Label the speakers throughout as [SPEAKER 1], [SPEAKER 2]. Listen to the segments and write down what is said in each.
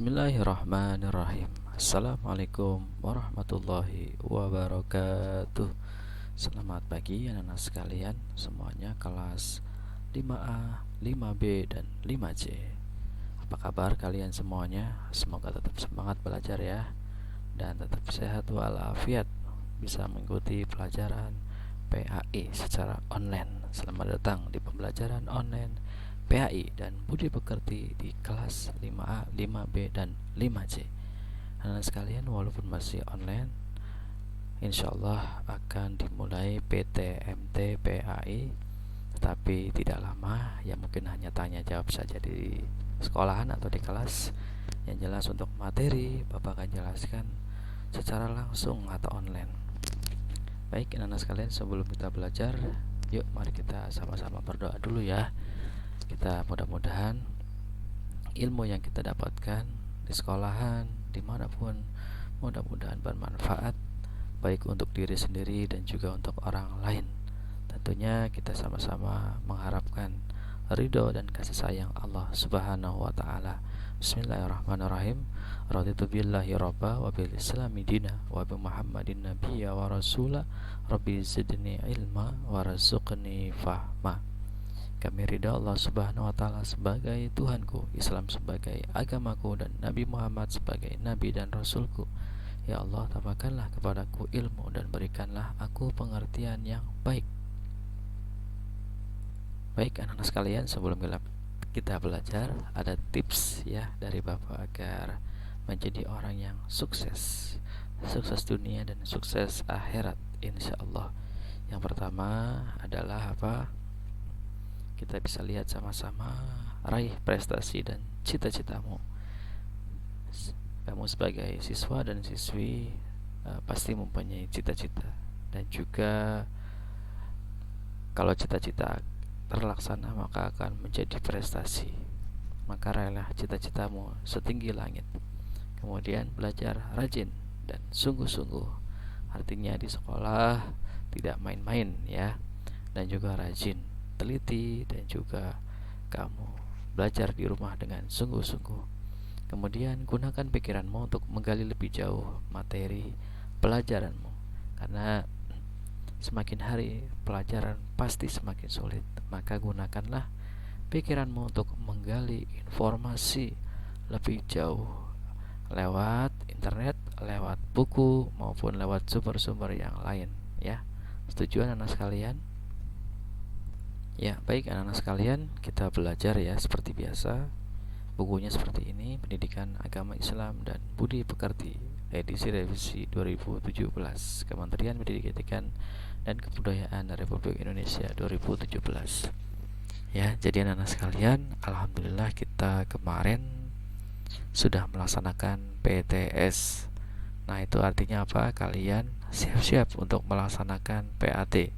[SPEAKER 1] Bismillahirrahmanirrahim. Assalamualaikum warahmatullahi wabarakatuh. Selamat pagi anak-anak sekalian, semuanya kelas 5A, 5B, dan 5C. Apa kabar kalian semuanya? Semoga tetap semangat belajar ya, dan tetap sehat walafiat, bisa mengikuti pelajaran PAI secara online. Selamat datang di pembelajaran online PAI dan Budi Pekerti di kelas 5A, 5B, dan 5C. Anak sekalian, walaupun masih online, insya Allah akan dimulai PTMT PAI, tetapi tidak lama, ya mungkin hanya tanya jawab saja di sekolahan atau di kelas. Yang jelas untuk materi Bapak akan jelaskan secara langsung atau online. Baik anak-anak sekalian, sebelum kita belajar, yuk mari kita sama-sama berdoa dulu ya. Kita mudah-mudahan ilmu yang kita dapatkan di sekolahan, dimanapun, mudah-mudahan bermanfaat baik untuk diri sendiri dan juga untuk orang lain. Tentunya kita sama-sama mengharapkan ridho dan kasih sayang Allah Subhanahu wa ta'ala. Bismillahirrahmanirrahim. Raditu billahi rabba wa bil islami dina wa bi muhammadin nabiyya wa rasula rabbi zidni ilma wa razuqni fahma. Kami ridha Allah Subhanahu wa ta'ala sebagai Tuhanku, Islam sebagai agamaku, dan Nabi Muhammad sebagai Nabi dan Rasulku. Ya Allah, tambahkanlah kepadaku ilmu dan berikanlah aku pengertian yang baik. Baik anak-anak sekalian, sebelum kita belajar, ada tips ya dari Bapak agar menjadi orang yang sukses dunia dan sukses akhirat insya Allah. Yang pertama adalah apa? Kita bisa lihat sama-sama, raih prestasi dan cita-citamu. Kamu sebagai siswa dan siswi pasti mempunyai cita-cita, dan juga kalau cita-cita terlaksana maka akan menjadi prestasi. Maka raihlah cita-citamu setinggi langit. Kemudian belajar rajin dan sungguh-sungguh. Artinya di sekolah tidak main-main ya, dan juga rajin, teliti, dan juga kamu belajar di rumah dengan sungguh-sungguh. Kemudian gunakan pikiranmu untuk menggali lebih jauh materi pelajaranmu, karena semakin hari pelajaran pasti semakin sulit. Maka gunakanlah pikiranmu untuk menggali informasi lebih jauh lewat internet, lewat buku, maupun lewat sumber-sumber yang lain ya. Setuju anak-anak sekalian? Ya, baik anak-anak sekalian, kita belajar ya seperti biasa. Bukunya seperti ini, Pendidikan Agama Islam dan Budi Pekerti, edisi revisi 2017, Kementerian Pendidikan dan Kebudayaan Republik Indonesia 2017. Ya, jadi anak-anak sekalian, alhamdulillah kita kemarin sudah melaksanakan PTS. Nah, itu artinya apa? Kalian siap-siap untuk melaksanakan PAT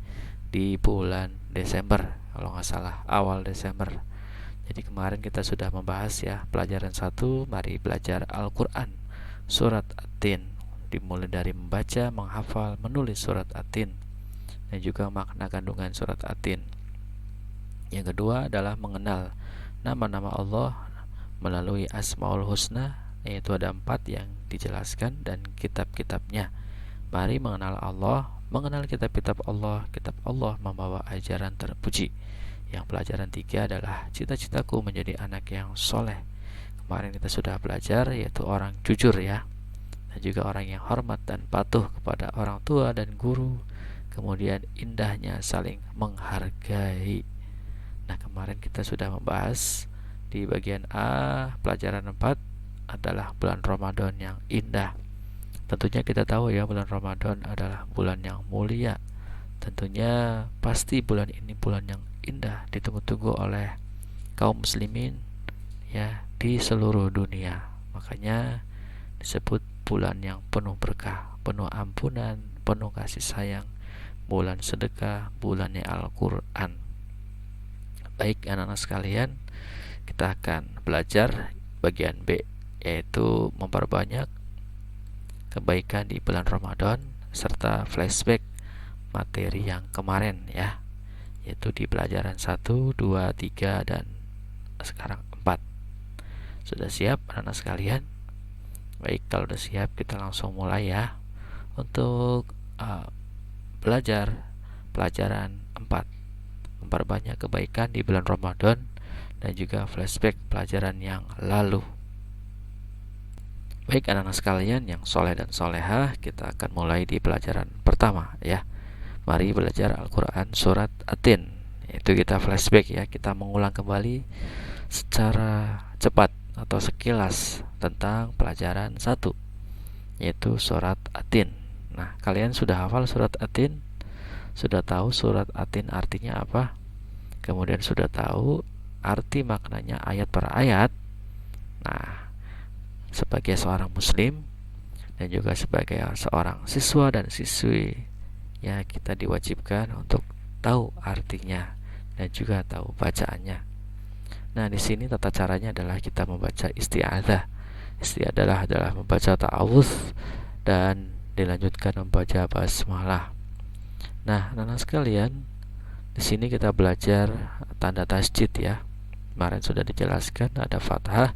[SPEAKER 1] di bulan Desember, kalau nggak salah awal Desember. Jadi kemarin kita sudah membahas ya pelajaran 1, mari belajar Al-Quran surat At-Tin, dimulai dari membaca, menghafal, menulis surat At-Tin, dan juga makna kandungan surat At-Tin. Yang kedua adalah mengenal nama-nama Allah melalui Asmaul Husna, yaitu ada 4 yang dijelaskan, dan kitab-kitabnya. Mari mengenal Allah, mengenal kitab-kitab Allah. Kitab Allah membawa ajaran terpuji. Yang pelajaran 3 adalah cita-citaku menjadi anak yang soleh. Kemarin kita sudah belajar, yaitu orang jujur ya, dan juga orang yang hormat dan patuh kepada orang tua dan guru. Kemudian indahnya saling menghargai. Nah, kemarin kita sudah membahas di bagian A, pelajaran 4 adalah bulan Ramadan yang indah. Tentunya kita tahu ya, bulan Ramadan adalah bulan yang mulia. Tentunya pasti bulan ini bulan yang indah, ditunggu-tunggu oleh kaum muslimin ya di seluruh dunia. Makanya disebut bulan yang penuh berkah, penuh ampunan, penuh kasih sayang, bulan sedekah, bulannya Al-Quran. Baik anak-anak sekalian, kita akan belajar bagian B, yaitu memperbanyak kebaikan di bulan Ramadan serta flashback materi yang kemarin ya, yaitu di pelajaran 1, 2, 3, dan sekarang 4. Sudah siap anak-anak sekalian? Baik, kalau udah siap kita langsung mulai ya untuk belajar pelajaran 4, memperbanyak kebaikan di bulan Ramadan dan juga flashback pelajaran yang lalu. Baik anak-anak sekalian yang soleh dan solehah, kita akan mulai di pelajaran pertama ya. Mari belajar Al-Quran surat At-Tin. Itu kita flashback ya, kita mengulang kembali secara cepat atau sekilas tentang pelajaran 1, yaitu surat At-Tin. Nah, kalian sudah hafal surat At-Tin? Sudah tahu surat At-Tin artinya apa? Kemudian sudah tahu arti maknanya ayat per ayat. Nah, sebagai seorang muslim dan juga sebagai seorang siswa dan siswi ya, kita diwajibkan untuk tahu artinya dan juga tahu bacaannya. Nah, di sini tata caranya adalah kita membaca isti'adzah. Isti'adzah adalah membaca ta'awudz dan dilanjutkan membaca basmalah. Nah, anak-anak sekalian, di sini kita belajar tanda tasjid ya. Kemarin sudah dijelaskan ada fathah,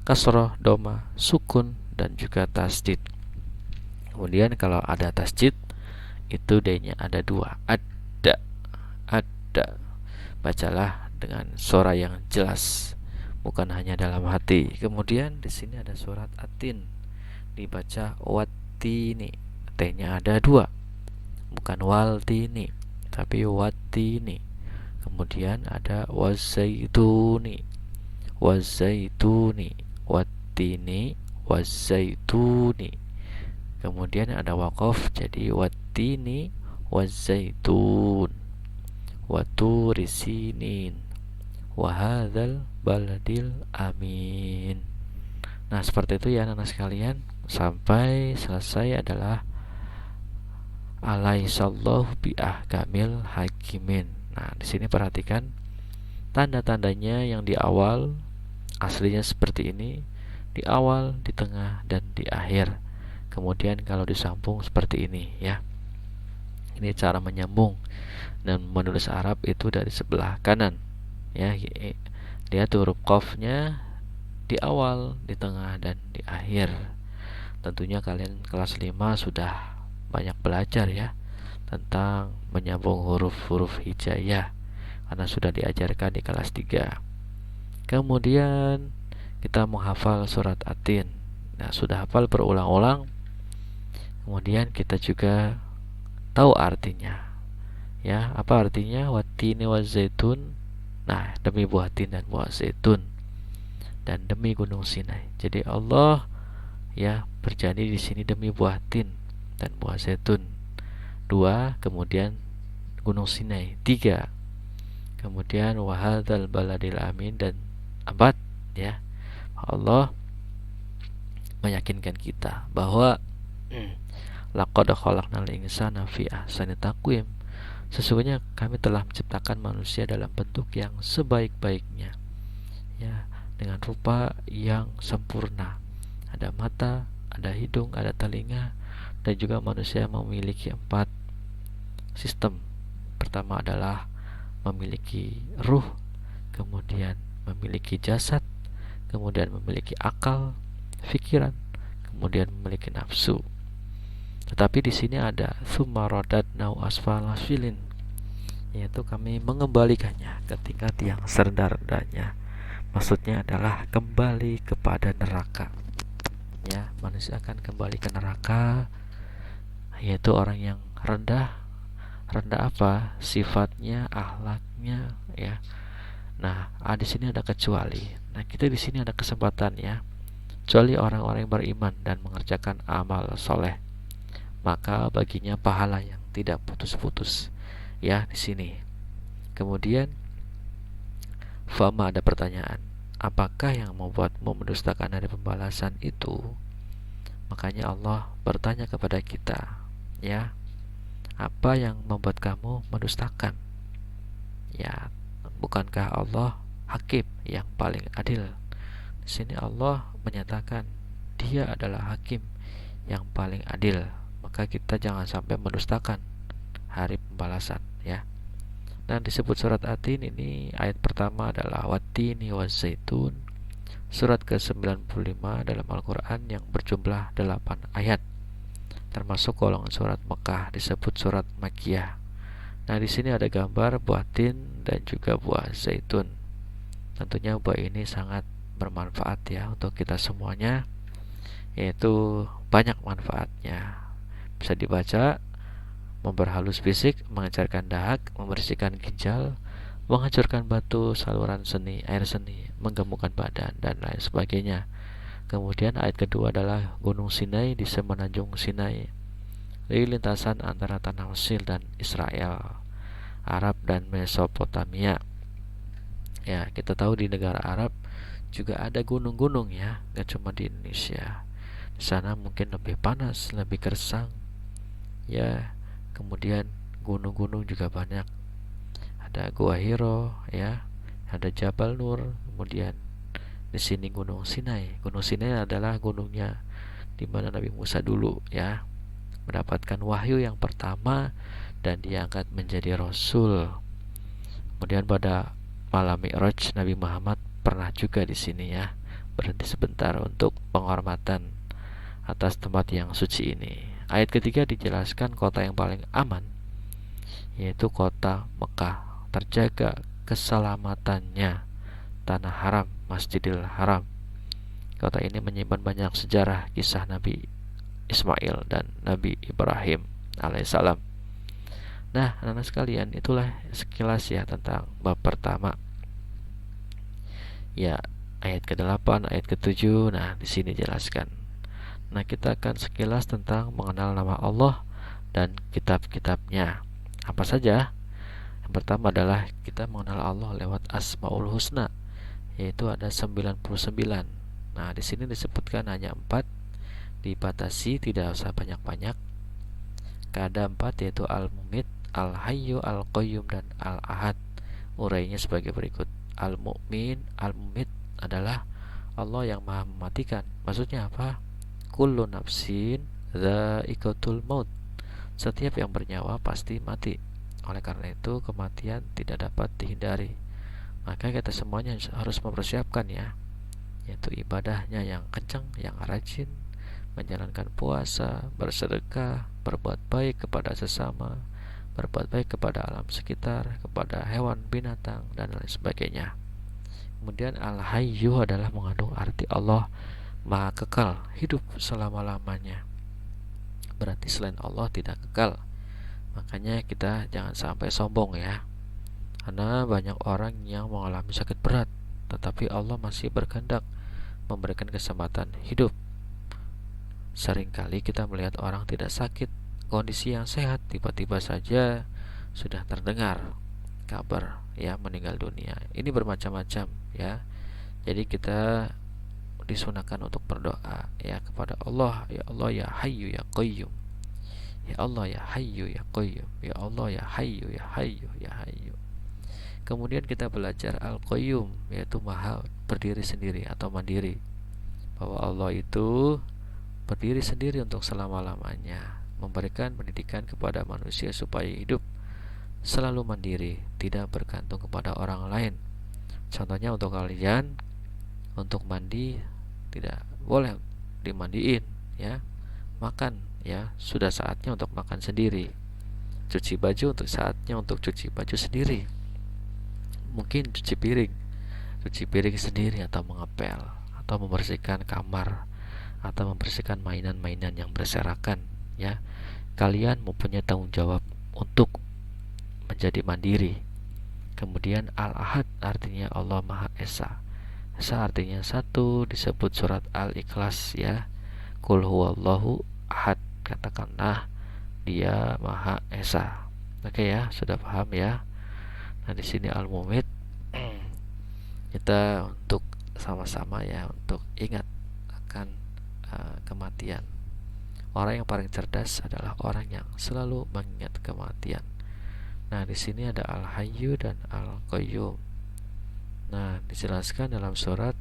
[SPEAKER 1] kasroh, doma, sukun dan juga tasdid. Kemudian kalau ada tasjid itu D-nya ada 2, ada. Bacalah dengan suara yang jelas, bukan hanya dalam hati. Kemudian di sini ada surat At-Tin, dibaca wattini, T-nya ada 2, bukan waltini tapi wattini. Kemudian ada wazaituni, wattini, wazaituni. Kemudian ada waqaf jadi wattini wazaitun, waturi sinin, wahadzal baladil amin. Nah, seperti itu ya anak-anak sekalian, sampai selesai adalah alaihissallahu biahkamil hakimin. Nah, di sini perhatikan tanda-tandanya yang di awal aslinya seperti ini, di awal, di tengah, dan di akhir. Kemudian kalau disambung seperti ini ya. Ini cara menyambung dan menulis Arab itu dari sebelah kanan ya. Lihat huruf qafnya di awal, di tengah, dan di akhir. Tentunya kalian kelas 5 sudah banyak belajar ya tentang menyambung huruf-huruf hijaiyah karena sudah diajarkan di kelas 3. Kemudian kita menghafal surat At-Tin. Nah, sudah hafal berulang-ulang. Kemudian kita juga tahu artinya. Ya, apa artinya? Wattini wazaitun. Nah, demi buah tin dan buah zaitun dan demi gunung Sinai. Jadi Allah ya berjanji di sini demi buah tin dan buah zaitun 2, kemudian gunung Sinai 3, kemudian wahadzal baladil amin dan 4 ya. Allah meyakinkan kita bahwa laqad khalaqnal insana fi ahsani taqwim. Sesungguhnya kami telah menciptakan manusia dalam bentuk yang sebaik-baiknya ya, dengan rupa yang sempurna. Ada mata, ada hidung, ada telinga, dan juga manusia memiliki 4 sistem. Pertama adalah memiliki ruh, kemudian memiliki jasad, kemudian memiliki akal, pikiran, kemudian memiliki nafsu. Tetapi di sini ada tsumma radadnahu asfala safilin, yaitu kami mengembalikannya ke tingkat yang serendah-rendahnya. Maksudnya adalah kembali kepada neraka. Ya, manusia akan kembali ke neraka, yaitu orang yang rendah. Rendah apa? Sifatnya, akhlaknya ya. Nah, di sini ada kecuali. Nah, kita di sini ada kesempatan ya. Kecuali orang-orang yang beriman dan mengerjakan amal soleh, maka baginya pahala yang tidak putus-putus ya di sini. Kemudian fama, ada pertanyaan, apakah yang membuatmu mendustakan hari pembalasan itu? Makanya Allah bertanya kepada kita ya, apa yang membuat kamu mendustakan? Ya, bukankah Allah hakim yang paling adil? Di sini Allah menyatakan Dia adalah hakim yang paling adil. Maka kita jangan sampai mendustakan hari pembalasan ya. Dan disebut surat At-Tin ini ayat pertama adalah wattini wazaitun, surat ke-95 dalam Al-Quran yang berjumlah 8 ayat, termasuk golongan surat Mekah disebut surat Makkiyah. Nah, di sini ada gambar buah tin dan juga buah zaitun. Tentunya buah ini sangat bermanfaat ya untuk kita semuanya, yaitu banyak manfaatnya. Bisa dibaca, memperhalus fisik, mengencarkan dahak, membersihkan ginjal, menghancurkan batu, saluran seni, air seni, menggemukkan badan, dan lain sebagainya. Kemudian ayat kedua adalah Gunung Sinai di semenanjung Sinai, di lintasan antara tanah Mesir dan Israel, Arab dan Mesopotamia. Ya, kita tahu di negara Arab juga ada gunung-gunung ya, gak cuma di Indonesia. Di sana mungkin lebih panas, lebih gersang. Ya, kemudian gunung-gunung juga banyak. Ada Gua Hiro ya, ada Jabal Nur, kemudian di sini Gunung Sinai. Gunung Sinai adalah gunungnya di mana Nabi Musa dulu ya mendapatkan wahyu yang pertama dan diangkat menjadi rasul. Kemudian pada malam Mi'raj Nabi Muhammad pernah juga di sini ya, berhenti sebentar untuk penghormatan atas tempat yang suci ini. Ayat ketiga dijelaskan kota yang paling aman, yaitu kota Mekah, terjaga keselamatannya, tanah haram, Masjidil Haram. Kota ini menyimpan banyak sejarah kisah Nabi Ismail dan Nabi Ibrahim alaihissalam. Nah, anak-anak sekalian, itulah sekilas ya tentang bab pertama. Ya, ayat ke-8, ayat ke-7. Nah, di sini jelaskan. Nah, kita akan sekilas tentang mengenal nama Allah dan kitab-kitabnya. Apa saja? Yang pertama adalah kita mengenal Allah lewat Asmaul Husna, yaitu ada 99. Nah, di sini disebutkan hanya 4, dibatasi, tidak usah banyak-banyak. Ada 4, yaitu Al-Mumit, Al-Hayyu, Al-Qayyum, dan Al-Ahad. Urainya sebagai berikut. Al-Mu'min, Al-Mumit adalah Allah yang maha mematikan. Maksudnya apa? Kullu nafsin dha'iqatul maut. Setiap yang bernyawa pasti mati. Oleh karena itu kematian tidak dapat dihindari. Maka kita semuanya harus mempersiapkan ya, yaitu ibadahnya yang kencang, yang rajin, menjalankan puasa, bersedekah, berbuat baik kepada sesama, berbuat baik kepada alam sekitar, kepada hewan, binatang, dan lain sebagainya. Kemudian Al-Hayyu adalah mengandung arti Allah maha kekal, hidup selama-lamanya. Berarti selain Allah tidak kekal. Makanya kita jangan sampai sombong ya, karena banyak orang yang mengalami sakit berat, tetapi Allah masih berkehendak memberikan kesempatan hidup. Seringkali kita melihat orang tidak sakit, kondisi yang sehat, tiba-tiba saja sudah terdengar kabar ya meninggal dunia. Ini bermacam-macam ya. Jadi kita disunahkan untuk berdoa ya kepada Allah, ya Allah ya Hayyu ya Qayyum. Ya Allah ya Hayyu ya Qayyum. Ya Allah ya Hayyu ya Hayyu ya Hayyu. Kemudian kita belajar Al-Qayyum, yaitu maha berdiri sendiri atau mandiri. Bahwa Allah itu berdiri sendiri untuk selama-lamanya, memberikan pendidikan kepada manusia supaya hidup selalu mandiri, tidak bergantung kepada orang lain. Contohnya untuk kalian, untuk mandi tidak boleh dimandiin ya. Makan ya, sudah saatnya untuk makan sendiri. Cuci baju untuk saatnya untuk cuci baju sendiri. Mungkin cuci piring sendiri, atau mengepel, atau membersihkan kamar, atau membersihkan mainan-mainan yang berserakan ya. Kalian mempunyai tanggung jawab untuk menjadi mandiri. Kemudian Al-Ahad artinya Allah Maha Esa. Esa artinya satu, disebut surat Al-Ikhlas ya. Qul huwallahu ahad, katakanlah dia Maha Esa. Oke ya, sudah paham ya. Nah, di sini Al-Mumit kita untuk sama-sama ya untuk ingat akan kematian. Orang yang paling cerdas adalah orang yang selalu mengingat kematian. Nah, di sini ada Al-Hayyu dan Al-Qayyum. Nah, dijelaskan dalam surat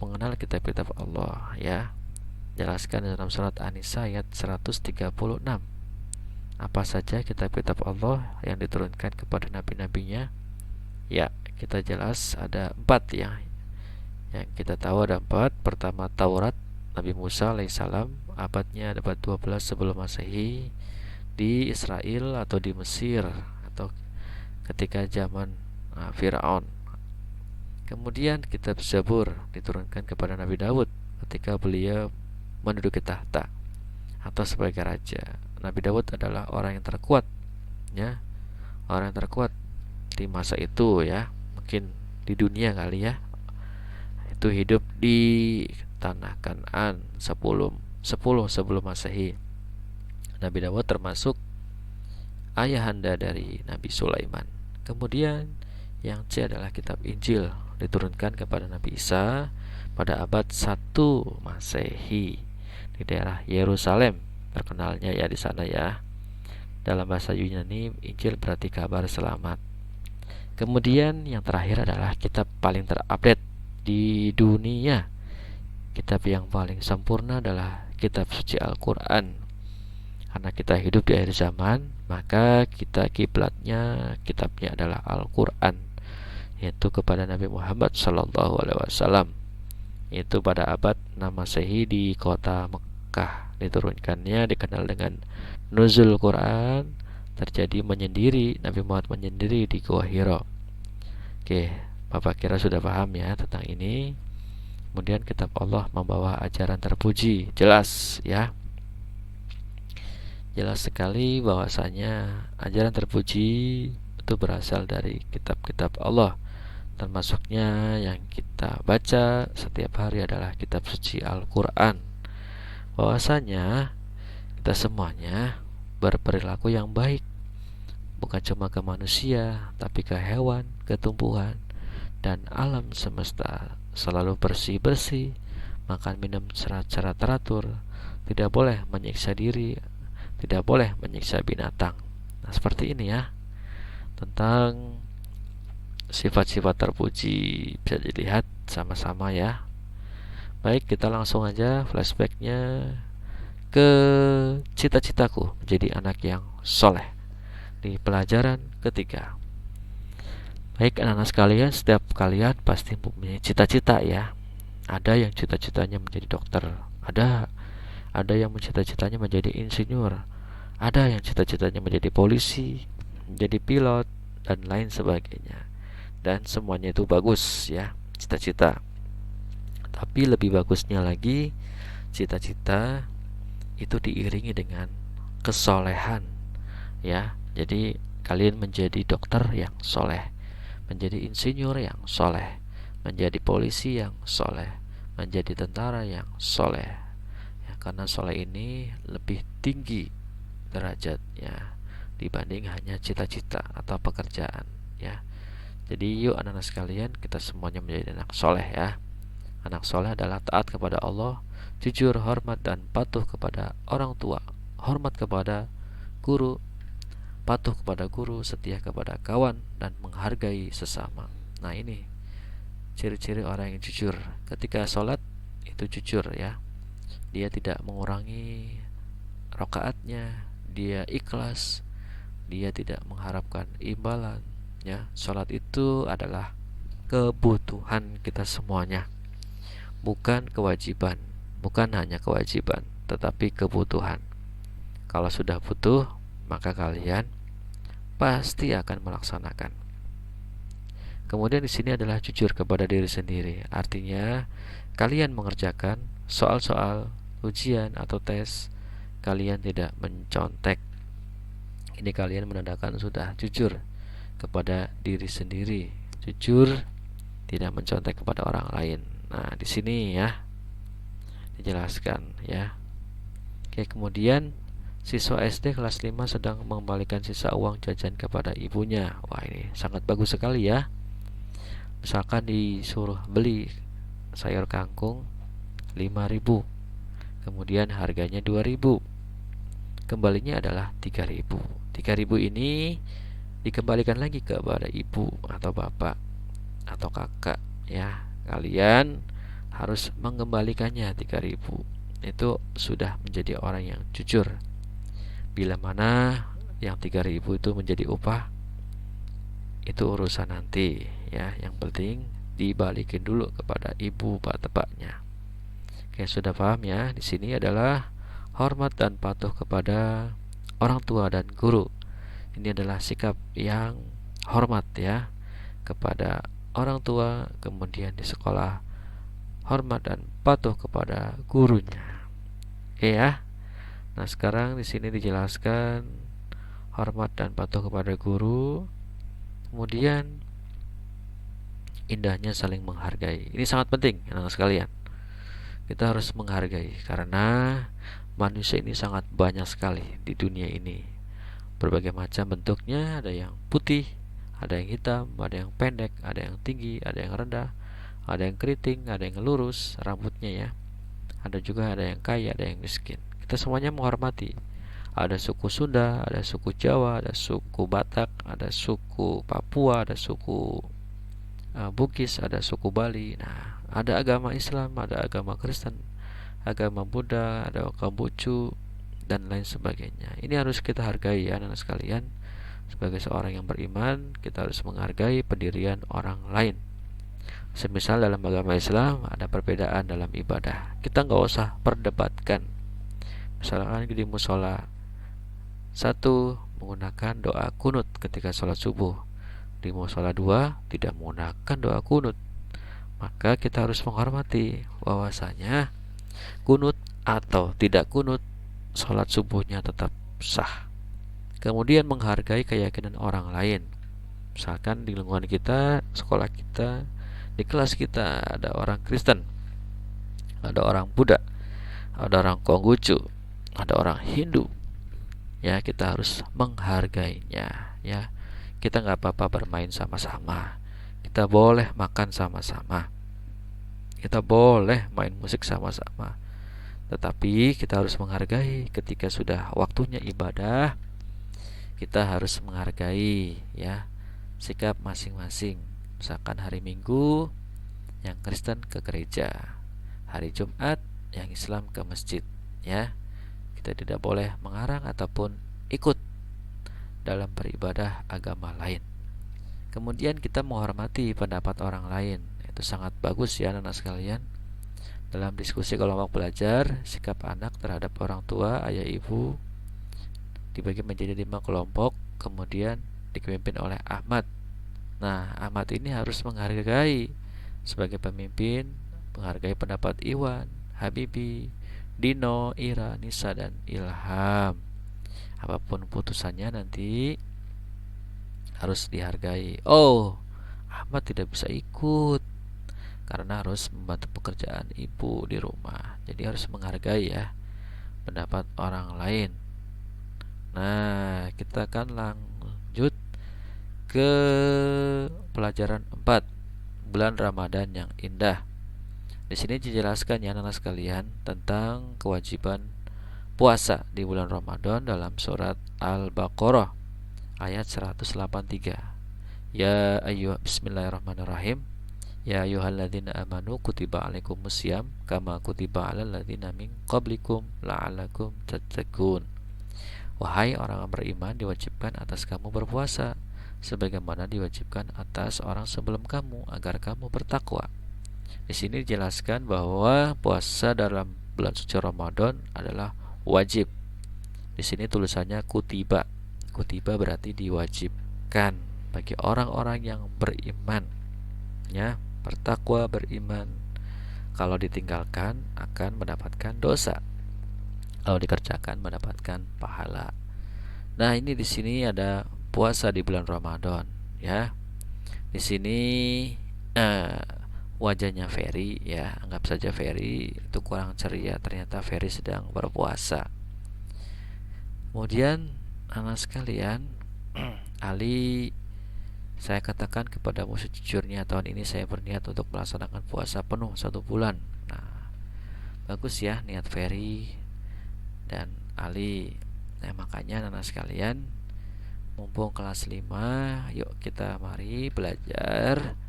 [SPEAKER 1] mengenal kitab-kitab Allah ya. Jelaskan dalam surat An-Nisa ayat 136. Apa saja kitab-kitab Allah yang diturunkan kepada nabi-nabinya? Ya, kita jelas ada 4 ya. Yang kita tahu ada 4. Pertama, Taurat Nabi Musa alaihissalam, abadnya abad 12 sebelum Masehi, di Israel atau di Mesir, atau ketika zaman Firaun. Kemudian kitab Zabur diturunkan kepada Nabi Daud ketika beliau menduduki tahta atau sebagai raja. Nabi Daud adalah orang yang terkuat, ya, orang yang terkuat di masa itu, ya, mungkin di dunia kali, ya. Itu hidup di tanah Kan'an 10 sebelum Masehi. Nabi Daud termasuk ayahanda dari Nabi Sulaiman. Kemudian yang C adalah kitab Injil, diturunkan kepada Nabi Isa pada abad 1 Masehi di daerah Yerusalem. Terkenalnya ya di sana, ya. Dalam bahasa Yunani, Injil berarti kabar selamat. Kemudian yang terakhir adalah kitab paling terupdate di dunia. Kitab yang paling sempurna adalah kitab suci Al-Quran. Karena kita hidup di akhir zaman, maka kita kitabnya adalah Al-Quran, yaitu kepada Nabi Muhammad SAW. Itu pada abad 6 Masehi di kota Mekah diturunkannya, dikenal dengan Nuzul Quran, terjadi menyendiri, Nabi Muhammad menyendiri di Gua Hira. Oke, Bapak kira sudah paham, ya, tentang ini. Kemudian kitab Allah membawa ajaran terpuji, jelas, ya. Jelas sekali bahwasanya ajaran terpuji itu berasal dari kitab-kitab Allah. Termasuknya yang kita baca setiap hari adalah kitab suci Al-Quran. Bahwasanya kita semuanya berperilaku yang baik, bukan cuma ke manusia, tapi ke hewan, ke tumbuhan, dan alam semesta. Selalu bersih-bersih, makan minum secara teratur, tidak boleh menyiksa diri, tidak boleh menyiksa binatang. Nah, seperti ini, ya, tentang sifat-sifat terpuji bisa dilihat sama-sama, ya. Baik, kita langsung aja flashbacknya ke cita-citaku menjadi anak yang soleh di pelajaran ketiga. Baik, anak-anak sekalian, setiap kalian pasti mempunyai cita-cita, ya. Ada yang cita-citanya menjadi dokter, ada yang cita-citanya menjadi insinyur, ada yang cita-citanya menjadi polisi, menjadi pilot, dan lain sebagainya. Dan semuanya itu bagus, ya, cita-cita. Tapi lebih bagusnya lagi, cita-cita itu diiringi dengan kesolehan, ya. Jadi kalian menjadi dokter yang soleh, menjadi insinyur yang soleh, menjadi polisi yang soleh, menjadi tentara yang soleh, ya, karena soleh ini lebih tinggi derajatnya dibanding hanya cita-cita atau pekerjaan, ya. Jadi yuk anak-anak sekalian, kita semuanya menjadi anak soleh, ya. Anak soleh adalah taat kepada Allah, jujur, hormat, dan patuh kepada orang tua, hormat kepada guru, patuh kepada guru, setia kepada kawan, dan menghargai sesama. Nah, ini ciri-ciri orang yang jujur. Ketika sholat itu jujur, ya. Dia tidak mengurangi rakaatnya, dia ikhlas, dia tidak mengharapkan imbalan, ya. Sholat itu adalah kebutuhan kita semuanya, bukan kewajiban, bukan hanya kewajiban, tetapi kebutuhan. Kalau sudah butuh, maka kalian pasti akan melaksanakan. Kemudian di sini adalah jujur kepada diri sendiri. Artinya kalian mengerjakan soal-soal ujian atau tes, kalian tidak mencontek. Ini kalian menandakan sudah jujur kepada diri sendiri, jujur tidak mencontek kepada orang lain. Nah, di sini, ya, dijelaskan, ya. Oke, kemudian siswa SD kelas 5 sedang mengembalikan sisa uang jajan kepada ibunya. Wah, ini sangat bagus sekali, ya. Misalkan disuruh beli sayur kangkung 5.000, kemudian harganya 2.000, kembalinya adalah 3.000. 3.000 ini dikembalikan lagi kepada ibu atau bapak atau kakak, ya. Kalian harus mengembalikannya 3.000. Itu sudah menjadi orang yang jujur. Bila mana yang 3.000 itu menjadi upah, itu urusan nanti, ya. Yang penting dibalikin dulu kepada ibu bapaknya. Oke, sudah paham ya? Di sini adalah hormat dan patuh kepada orang tua dan guru. Ini adalah sikap yang hormat ya kepada orang tua, kemudian di sekolah hormat dan patuh kepada gurunya. Oke ya. Nah, sekarang di sini dijelaskan hormat dan patuh kepada guru. Kemudian indahnya saling menghargai. Ini sangat penting, anak sekalian. Kita harus menghargai karena manusia ini sangat banyak sekali di dunia ini. Berbagai macam bentuknya, ada yang putih, ada yang hitam, ada yang pendek, ada yang tinggi, ada yang rendah, ada yang keriting, ada yang lurus rambutnya ya. Ada juga ada yang kaya, ada yang miskin. Kita semuanya menghormati. Ada suku Sunda, ada suku Jawa, ada suku Batak, ada suku Papua, ada suku Bugis, ada suku Bali. Nah, ada agama Islam, ada agama Kristen, agama Buddha, ada Konghucu dan lain sebagainya. Ini harus kita hargai ya anak sekalian. Sebagai seorang yang beriman, kita harus menghargai pendirian orang lain. Semisal dalam agama Islam ada perbedaan dalam ibadah, kita nggak usah perdebatkan. Misalkan di musola, satu menggunakan doa kunut ketika sholat subuh, di musola dua tidak menggunakan doa kunut. Maka kita harus menghormati bahwasanya kunut atau tidak kunut, sholat subuhnya tetap sah. Kemudian menghargai keyakinan orang lain. Misalkan di lingkungan kita, sekolah kita, di kelas kita ada orang Kristen, ada orang Buddha, ada orang Konghucu, ada orang Hindu. Ya, kita harus menghargainya. Ya, kita nggak apa-apa bermain sama-sama. Kita boleh makan sama-sama. Kita boleh main musik sama-sama. Tetapi kita harus menghargai ketika sudah waktunya ibadah. Kita harus menghargai ya sikap masing-masing. Misalkan hari Minggu yang Kristen ke gereja, hari Jumat yang Islam ke masjid ya. Kita tidak boleh mengarang ataupun ikut dalam beribadah agama lain. Kemudian kita menghormati pendapat orang lain. Itu sangat bagus ya anak-anak sekalian. Dalam diskusi kelompok belajar, sikap anak terhadap orang tua, ayah, ibu dibagi menjadi 5 kelompok, kemudian dipimpin oleh Ahmad. Nah, Ahmad ini harus menghargai sebagai pemimpin, menghargai pendapat Iwan, Habibi, Dino, Ira, Nisa, dan Ilham. Apapun putusannya nanti harus dihargai. Oh, Ahmad tidak bisa ikut karena harus membantu pekerjaan ibu di rumah. Jadi harus menghargai ya pendapat orang lain. Nah, kita akan lanjut ke pelajaran 4, bulan Ramadan yang indah. Di sini dijelaskan ya anak-anak sekalian tentang kewajiban puasa di bulan Ramadan dalam surat Al-Baqarah ayat 183. Ya ayyuh bismillahirrahmanirrahim. Ya ayyuhalladzina amanu kutiba alaikumusiyam kama kutiba alal ladzina min qablikum la'allakum tattaqun. Wahai orang beriman, diwajibkan atas kamu berpuasa sebagaimana diwajibkan atas orang sebelum kamu agar kamu bertakwa. Di sini dijelaskan bahwa puasa dalam bulan suci Ramadan adalah wajib. Di sini tulisannya kutiba. Kutiba berarti diwajibkan bagi orang-orang yang beriman. Ya, bertakwa, beriman. Kalau ditinggalkan akan mendapatkan dosa. Kalau dikerjakan mendapatkan pahala. Nah, ini di sini ada puasa di bulan Ramadan, ya. Di sini wajahnya Ferry, ya, anggap saja Ferry itu kurang ceria. Ternyata Ferry sedang berpuasa. Kemudian, anak sekalian, Ali, saya katakan kepadamu sejujurnya tahun ini saya berniat untuk melaksanakan puasa penuh 1 bulan. Nah, bagus ya niat Ferry dan Ali. Nah, makanya anak sekalian, mumpung kelas 5, yuk kita mari belajar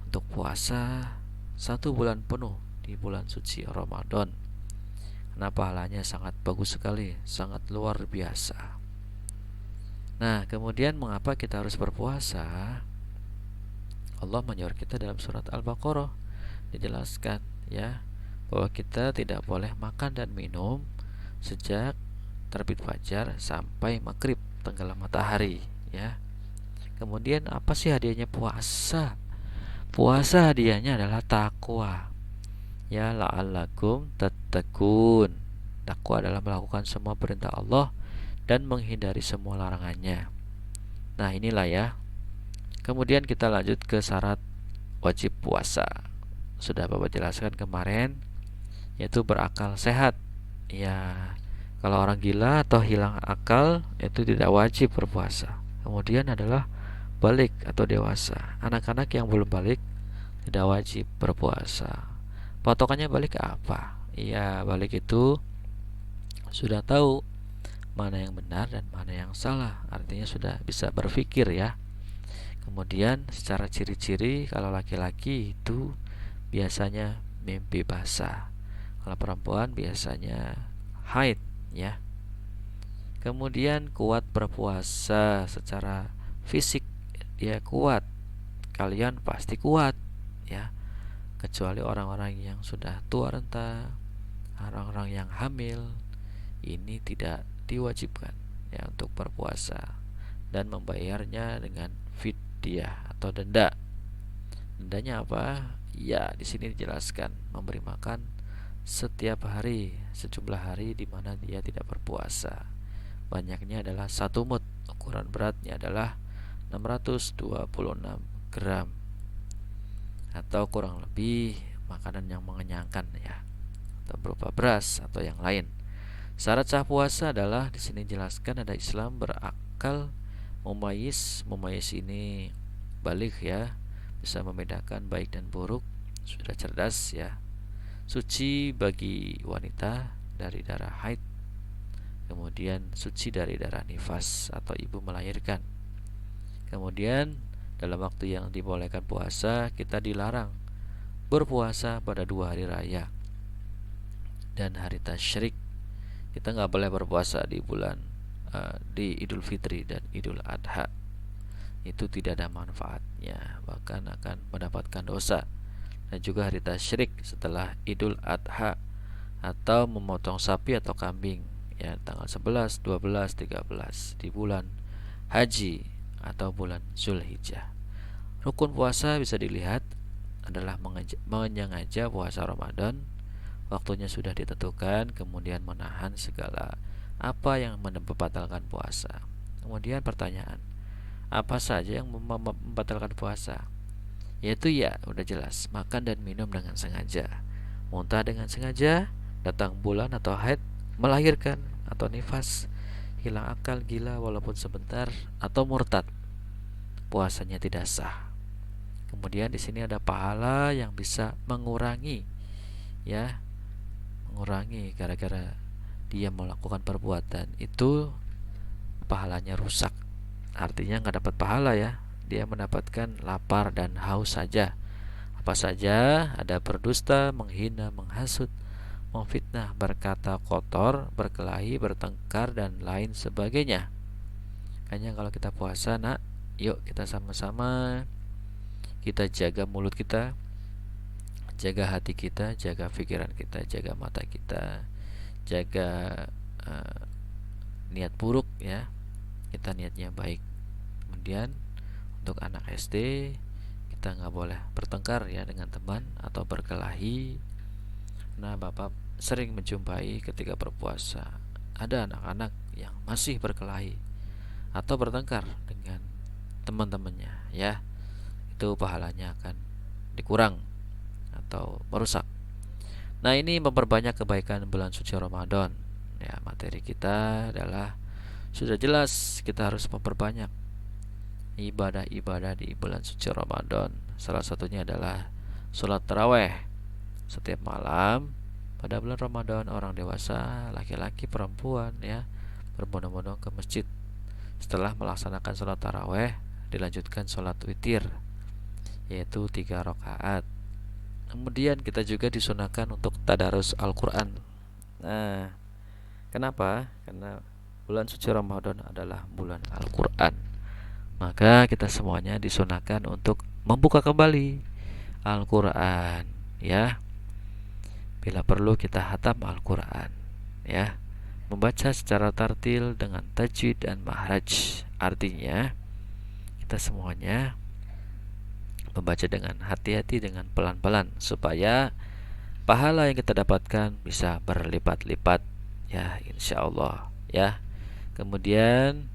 [SPEAKER 1] untuk puasa 1 bulan penuh di bulan suci Ramadan. Karena pahalanya sangat bagus sekali, sangat luar biasa. Nah, kemudian mengapa kita harus berpuasa? Allah menyuruh kita dalam surat Al-Baqarah, dijelaskan ya bahwa kita tidak boleh makan dan minum sejak terbit fajar sampai maghrib, tenggelam matahari ya. Kemudian apa sih hadiahnya puasa? Puasa hadiahnya adalah takwa. Ya, la'allakum tattaqun. Takwa adalah melakukan semua perintah Allah dan menghindari semua larangannya. Nah, inilah ya. Kemudian kita lanjut ke syarat wajib puasa. Sudah Bapak jelaskan kemarin, yaitu berakal sehat. Ya, kalau orang gila atau hilang akal itu tidak wajib berpuasa. Kemudian adalah balik atau dewasa. Anak-anak yang belum balik tidak wajib berpuasa. Patokannya balik apa? Iya, balik itu sudah tahu mana yang benar dan mana yang salah. Artinya sudah bisa berpikir ya. Kemudian secara ciri-ciri, kalau laki-laki itu biasanya mimpi basah. Kalau perempuan biasanya haid ya. Kemudian kuat berpuasa secara fisik, dia kuat. Kalian pasti kuat ya. Kecuali orang-orang yang sudah tua renta, orang-orang yang hamil, ini tidak diwajibkan ya untuk berpuasa dan membayarnya dengan fidyah atau denda. Dendanya apa? Ya, di sini dijelaskan memberi makan setiap hari sejumlah hari di mana dia tidak berpuasa. Banyaknya adalah 1 mud, ukuran beratnya adalah 626 gram atau kurang lebih makanan yang mengenyangkan ya, atau berupa beras atau yang lain. Syarat sah puasa adalah di sini jelaskan ada Islam, berakal, mumayyiz. Mumayyiz ini balik ya, bisa membedakan baik dan buruk, sudah cerdas ya. Suci bagi wanita dari darah haid, kemudian suci dari darah nifas atau ibu melahirkan. Kemudian dalam waktu yang dibolehkan puasa, kita dilarang berpuasa pada 2 hari raya dan hari tasyrik. Kita nggak boleh berpuasa di bulan di Idul Fitri dan Idul Adha. Itu tidak ada manfaatnya, bahkan akan mendapatkan dosa. Dan juga hari tasyrik setelah Idul Adha, atau memotong sapi atau kambing ya tanggal 11, 12, 13 di bulan haji atau bulan Zulhijjah. Rukun puasa bisa dilihat adalah menyengaja puasa Ramadan, waktunya sudah ditentukan, kemudian menahan segala apa yang membatalkan puasa. Kemudian pertanyaan, apa saja yang membatalkan puasa? Yaitu ya udah jelas, makan dan minum dengan sengaja, muntah dengan sengaja, datang bulan atau haid, melahirkan atau nifas, hilang akal, gila walaupun sebentar, atau murtad, puasanya tidak sah. Kemudian di sini ada pahala yang bisa mengurangi ya, mengurangi gara-gara dia melakukan perbuatan itu, pahalanya rusak. Artinya nggak dapat pahala ya, dia mendapatkan lapar dan haus saja. Apa saja? Ada berdusta, menghina, menghasut, memfitnah, berkata kotor, berkelahi, bertengkar, dan lain sebagainya. Hanya kalau kita puasa, nak, yuk kita sama-sama kita jaga mulut kita, jaga hati kita, jaga pikiran kita, jaga mata kita, jaga niat buruk ya, kita niatnya baik. Kemudian untuk anak SD, kita nggak boleh bertengkar ya dengan teman atau berkelahi. Nah, Bapak sering menjumpai ketika berpuasa ada anak-anak yang masih berkelahi atau bertengkar dengan teman-temannya ya, itu pahalanya akan dikurang atau merusak. Nah, ini memperbanyak kebaikan bulan suci Ramadan ya. Materi kita adalah sudah jelas, kita harus memperbanyak ibadah-ibadah di bulan suci Ramadan. Salah satunya adalah sholat taraweh setiap malam pada bulan Ramadan. Orang dewasa, laki-laki, perempuan ya, berbondong-bondong ke masjid. Setelah melaksanakan sholat taraweh, dilanjutkan sholat witir, yaitu 3 rakaat. Kemudian kita juga disunahkan untuk tadarus Al-Quran. Nah, kenapa? Karena bulan suci Ramadan adalah bulan Al-Quran, maka kita semuanya disunahkan untuk membuka kembali Al-Quran, ya. Bila perlu kita hatam Al-Quran, ya. Membaca secara tartil dengan tajwid dan mahraj. Artinya kita semuanya membaca dengan hati-hati, dengan pelan-pelan, supaya pahala yang kita dapatkan bisa berlipat-lipat, ya, insya Allah, ya. Kemudian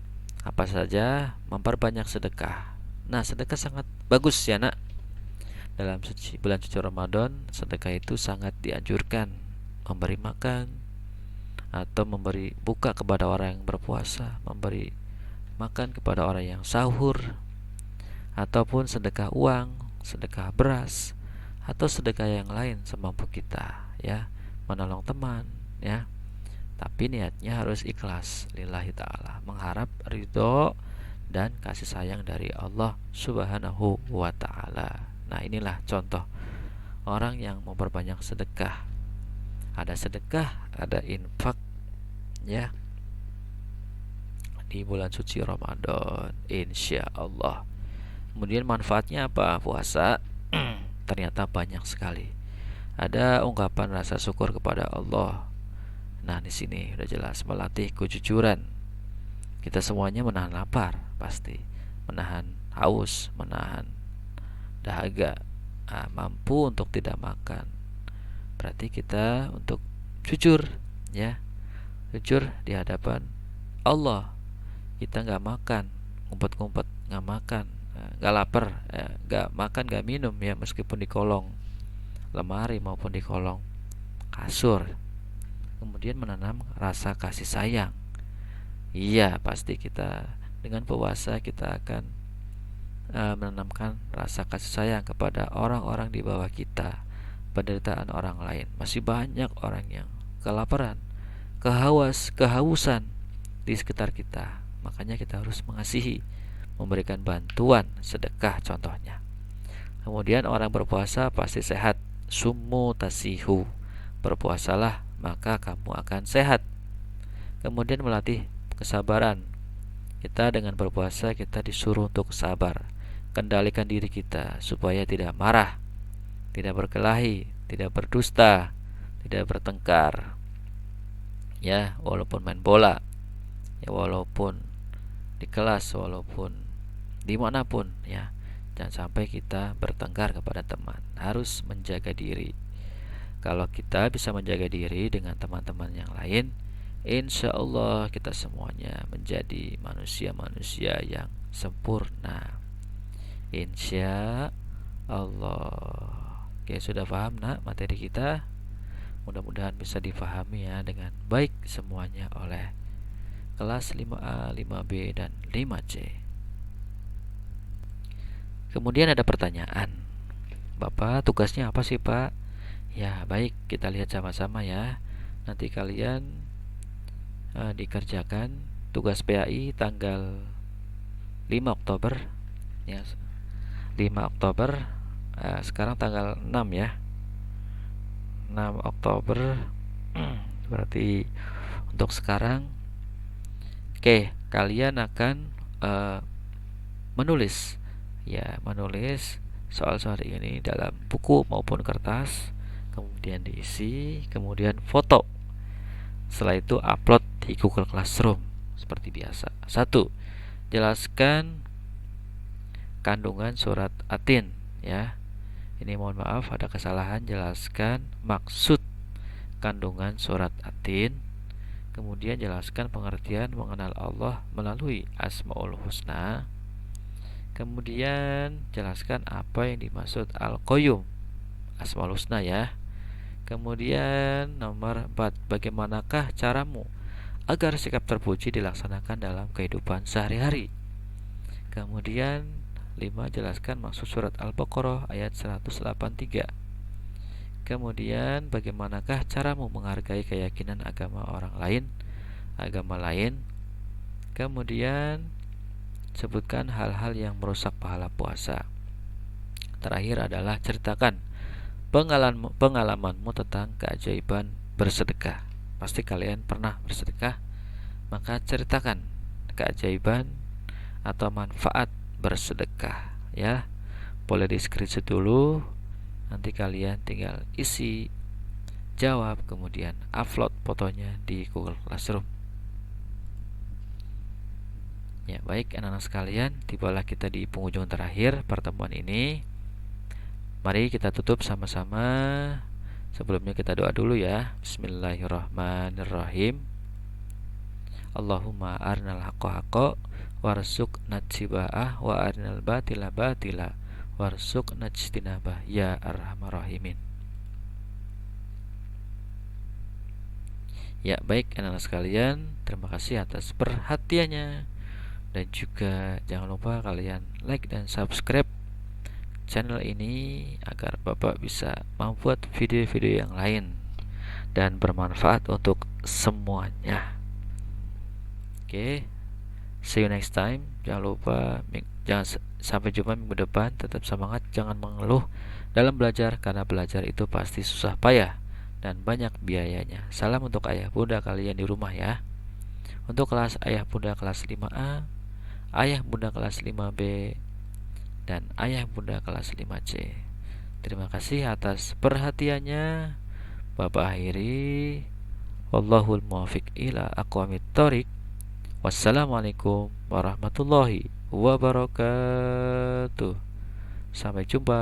[SPEAKER 1] apa saja, memperbanyak sedekah. Nah, sedekah sangat bagus ya nak. Dalam bulan suci Ramadan, sedekah itu sangat dianjurkan. Memberi makan atau memberi buka kepada orang yang berpuasa, memberi makan kepada orang yang sahur, ataupun sedekah uang, sedekah beras, atau sedekah yang lain semampu kita, ya. Menolong teman, ya. Tapi niatnya harus ikhlas lillahi ta'ala, mengharap ridho dan kasih sayang dari Allah Subhanahu wa ta'ala. Nah, inilah contoh orang yang memperbanyak sedekah. Ada sedekah, ada infak, ya, di bulan suci Ramadan, insya Allah. Kemudian manfaatnya apa puasa? Ternyata banyak sekali. Ada ungkapan rasa syukur kepada Allah. Nah, di sini udah jelas melatih kejujuran. Kita semuanya menahan lapar, pasti menahan haus, menahan dahaga, mampu untuk tidak makan. Berarti kita untuk jujur, ya, jujur di hadapan Allah. Kita nggak makan, ngumpet-ngumpet nggak makan, nggak lapar, nggak makan, nggak minum, ya, meskipun di kolong lemari maupun di kolong kasur. Kemudian menanam rasa kasih sayang. Iya, pasti kita dengan puasa kita akan menanamkan rasa kasih sayang kepada orang-orang di bawah kita, penderitaan orang lain. Masih banyak orang yang kelaparan, kehausan di sekitar kita. Makanya kita harus mengasihi, memberikan bantuan, sedekah contohnya. Kemudian orang berpuasa pasti sehat. Summu tasihu, berpuasalah maka kamu akan sehat. Kemudian melatih kesabaran. Kita dengan berpuasa kita disuruh untuk sabar. Kendalikan diri kita supaya tidak marah, tidak berkelahi, tidak berdusta, tidak bertengkar, ya, walaupun main bola, ya, walaupun di kelas, walaupun dimanapun, ya. Jangan sampai kita bertengkar kepada teman. Harus menjaga diri. Kalau kita bisa menjaga diri dengan teman-teman yang lain, insya Allah kita semuanya menjadi manusia-manusia yang sempurna, insya Allah. Oke, sudah paham nak materi kita? Mudah-mudahan bisa difahami, ya, dengan baik semuanya oleh kelas 5A, 5B, dan 5C. Kemudian ada pertanyaan, Bapak tugasnya apa sih Pak? Ya, baik, kita lihat sama-sama, ya. Nanti kalian dikerjakan tugas PAI tanggal 5 Oktober, ya. 5 Oktober, sekarang tanggal 6, ya. 6 Oktober. Berarti untuk sekarang, oke, kalian akan menulis, ya, menulis soal-soal ini dalam buku maupun kertas, kemudian diisi, kemudian foto. Setelah itu upload di Google Classroom seperti biasa. 1. Jelaskan kandungan surat Atin, ya. Ini mohon maaf ada kesalahan. Jelaskan maksud kandungan surat Atin. Kemudian jelaskan pengertian mengenal Allah melalui Asmaul Husna. Kemudian jelaskan apa yang dimaksud Al-Qayyum, Asmaul Husna, ya. Kemudian nomor 4, bagaimanakah caramu agar sikap terpuji dilaksanakan dalam kehidupan sehari-hari. Kemudian 5, jelaskan maksud surat Al-Baqarah ayat 183. Kemudian bagaimanakah caramu menghargai keyakinan agama agama lain. Kemudian sebutkan hal-hal yang merusak pahala puasa. Terakhir adalah ceritakan pengalamanmu tentang keajaiban bersedekah. Pasti kalian pernah bersedekah, maka ceritakan keajaiban atau manfaat bersedekah, ya. boleh di screenshot dulu. Nanti kalian tinggal isi, jawab, kemudian upload fotonya di Google Classroom. Ya, baik anak-anak sekalian, tibalah kita di penghujung terakhir pertemuan ini. Mari kita tutup sama-sama. Sebelumnya kita doa dulu ya. Bismillahirrahmanirrahim. Allahumma arnal haqqa haqqa warzuqna tiba'ah wa arnal batila batila warzuqna ijtinabah ya arhamar rahimin. Ya, baik anak-anak sekalian, terima kasih atas perhatiannya. Dan juga jangan lupa kalian like dan subscribe channel ini agar Bapak bisa membuat video-video yang lain dan bermanfaat untuk semuanya. Oke, see you next time. Jangan lupa, sampai jumpa minggu depan. Tetap semangat, jangan mengeluh dalam belajar, karena belajar itu pasti susah payah dan banyak biayanya. Salam untuk ayah bunda kalian di rumah ya. Untuk kelas ayah bunda kelas 5A, ayah bunda kelas 5B, dan ayah bunda kelas 5C. Terima kasih atas perhatiannya. Bapak akhiri. Wallahul muwaffiq ila aqwamit thoriq. Wassalamualaikum warahmatullahi wabarakatuh. Sampai jumpa.